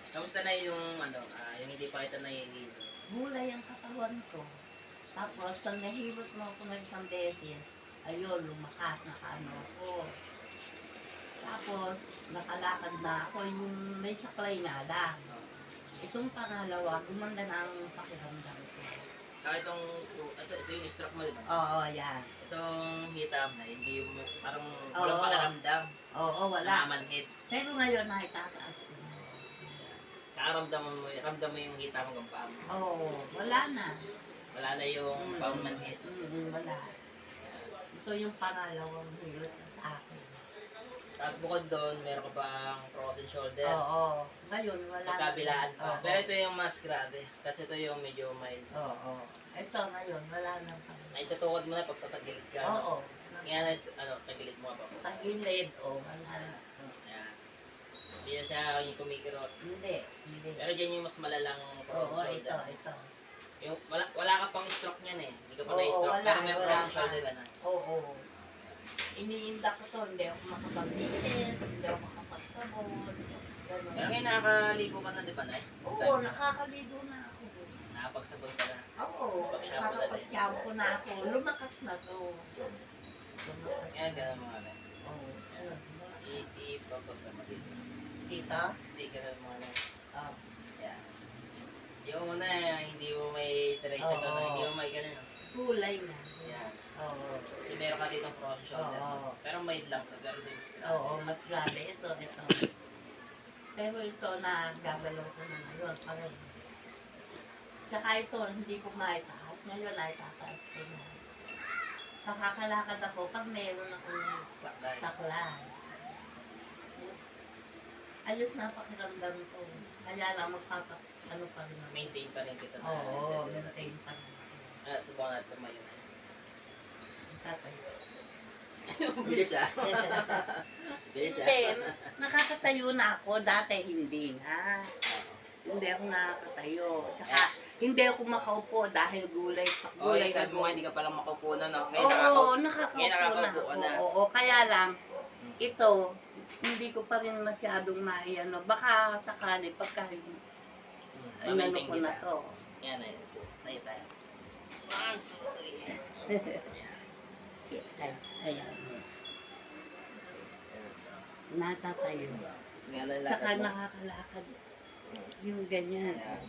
Kamusta na yung ano, yung hindi pa kita nahihilo? Gulay ang katawan ko. Tapos, pag nahilot mo ako ng isang beses, ayun, lumakas, nakaano ako. Tapos, nakalakad na ako, yung may saklay nga lang. Itong pangalawa, gumanda na ang pakiramdam ko. Ito yung stroke mo, di ba? Oo, yan. Itong hitam na, hindi mo, parang Oo. walang pakiramdam. Oo, wala. Nakamanhid. Pero ngayon, nakitataas ko na. Ramdam mo yung hitam hanggang paa mo. Oo, wala na. Wala na yung pamanhid. Wala. Ito yung pangalawang hilot sa akin. Tapos bukod doon, meron ka bang frozen shoulder? Oo. Ngayon, wala na. Pagkabilaan pa. Oo. Pero ito yung mas grabe. Kasi ito yung medyo mild. Oo. Ito ngayon, wala na pa. Ay, tutukod mo na pag tatagilid ka. Oo. Kaya tagilid mo pa. Tagilid, wala na. Ayan. Hindi na siya yung kumikirot. Hindi. Pero dyan yung mas malalang Oo, frozen ito. shoulder. Yung, wala ka pang stroke niyan eh. Hindi ka pa Oo, na-stroke. wala, Pero may wala frozen pa. shoulder ka na. Oo. Iniinda ko to, hindi ako makapag-bilis, hindi ako makapag-sabon. Pero ngayon nakakaligo ka na, di ba, Nay? Oo, nakakaligo na ako. Nakapagsabon ka na. Oo, Pag-shampoo na din. nakakapag-shampoo na ako. Lumakas na to. Lumakas Kaya na. gano'n mga Nay. Oo. Ipapag ka dito. Tita? Hindi gano'n mga Nay. Ah. Yan. Yung una, hindi mo may diretso Oo. doon, hindi mo may gano'n. Kulay na. Yan. Oo. Kasi meron ka dito frozen shoulder. Oo. Pero mild lang to, pero di mas grabe. Oo, mas grabe ito. Pero ito na gagalaw ko na ngayon. Parang. Tsaka ito, hindi ko maitaas. Ngayon ay tataas ko na. Nakakalakad ako pag meron akong Saklay. saklay. Ayos na pakiramdam ko. Kaya lang ano pa rin ako. Maintain pa rin kita. Oo, maintain pa rin ako. Subukan natin tumayo. Tatay. Bilis ah. Bilis ah. Hindi, nakakatayo na ako. Dati hindi na. Hindi ako nakakatayo. Tsaka, hindi ako makaupo dahil gulay Sabi mo nga, hindi ka palang makaupo na, no? Ngayon Oo, ngayon nakakaupo na nakakaupo ako. ka na. Oo, kaya lang, ito, hindi ko pa rin masyadong maiano. Baka sakali, pagka ano Mamaintain ko na kita. to. Yan na yun. Tayo tayo. 1, 2, 3. Ayan. Natatayo. Nga na Tsaka lakad mo. nakakalakad. Yung ganyan. Yan.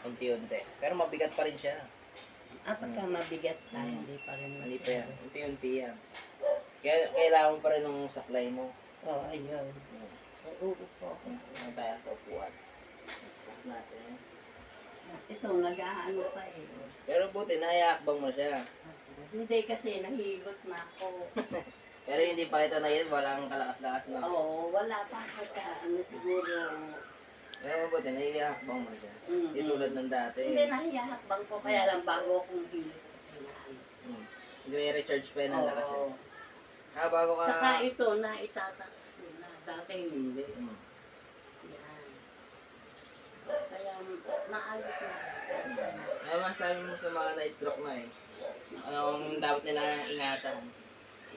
Unti-unti. Pero mabigat pa rin siya. Pagka mabigat na, hindi pa rin Hindi pa yan. masyado. Unti-unti yan. Kaya kailangan mo pa rin ng saklay mo. Oo, ayun. Uupo ako. Ano tayo sa upuan. Tapos natin. Ito, nag-aano pa eh. Pero buti, naiakbang mo siya. Hindi kasi nahilot na ako. Pero hindi pa kita na yan, walang kalakas-lakas na. Oo, wala pa ako ano siguro. Pero mabuti, naiakbang mo siya. Mm-mm. Hindi tulad ng dati. Hindi, nahihakbang ko kaya lang bago akong hilot kasi naano. Hindi recharge pa yun ang lakas. Oo. Bago ka... Saka ito, naitataas ko na. Dati hindi. Mm. Yan. Kaya maayos na. Ano masabi mo sa mga na-stroke mo eh? Anong dapat nila ingatan?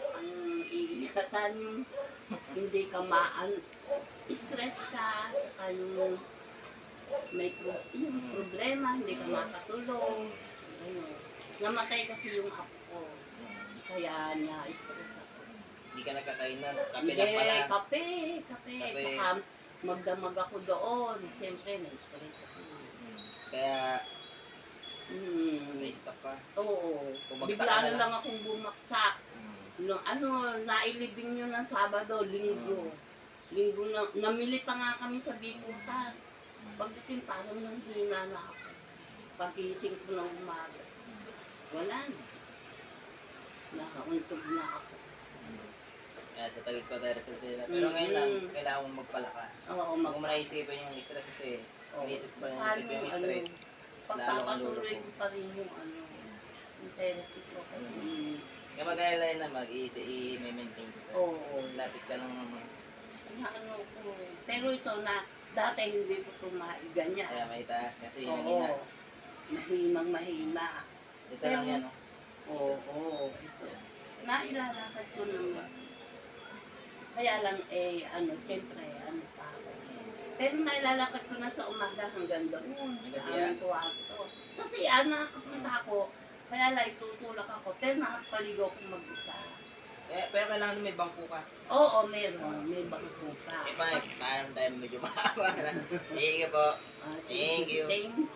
Ang iingatan yung hindi ka stress ka, saka yung yung problema, hindi ka makatulong. Ano. Namatay kasi yung apo ko. Kaya na-stress ako. Hindi ka nagkakain na, kape Hindi, lang pala. kape. Kape. Saka magdamag ako doon. Siyempre, na-stress ako. Kaya may Hmm. stop ka. Oo. Bumagsak Bigla ka na na lang akong bumagsak. No, nailibing nyo ng Sabado, Linggo. Linggo na, namili pa nga kami sa Bikutan. Pagdating parang nanghina na ako. Pag-ising ko ng umaga. Wala na. Nakauntog na ako. Kaya sa tagit pa tayo nila. Pero ngayon lang, kailangan mong magpalakas. Oo, Huwag mo naisipin yung stress kasi iniisip mo yung stress. Pagpapatuloy ko pa rin yung yung therapy ko kasi. Kaya mag-airline na i-maintain kita. Oo. Lapit ka lang naman. Ano ko. Pero ito na, dati hindi ko ganyan. Kaya may taas kasi yung hina. Oo. Mahinang-mahina. Ito lang yan, no? Oo. Ito. Nailalakad ko naman. Kaya lang, siyempre, pa ako. Pero nailalakad ko na sa umaga hanggang doon, sa Kasi yan? aming kwarto. Sa CR, nakakapunta ako. Kaya lang, tutulak ako. Pero nakakapaligo ako mag-isa. Pero kailangan may bangko ka. Oo, meron. May bangko pa. Eh, paano tayo medyo mahaba na. Sige po. Ah, Thank you. Thank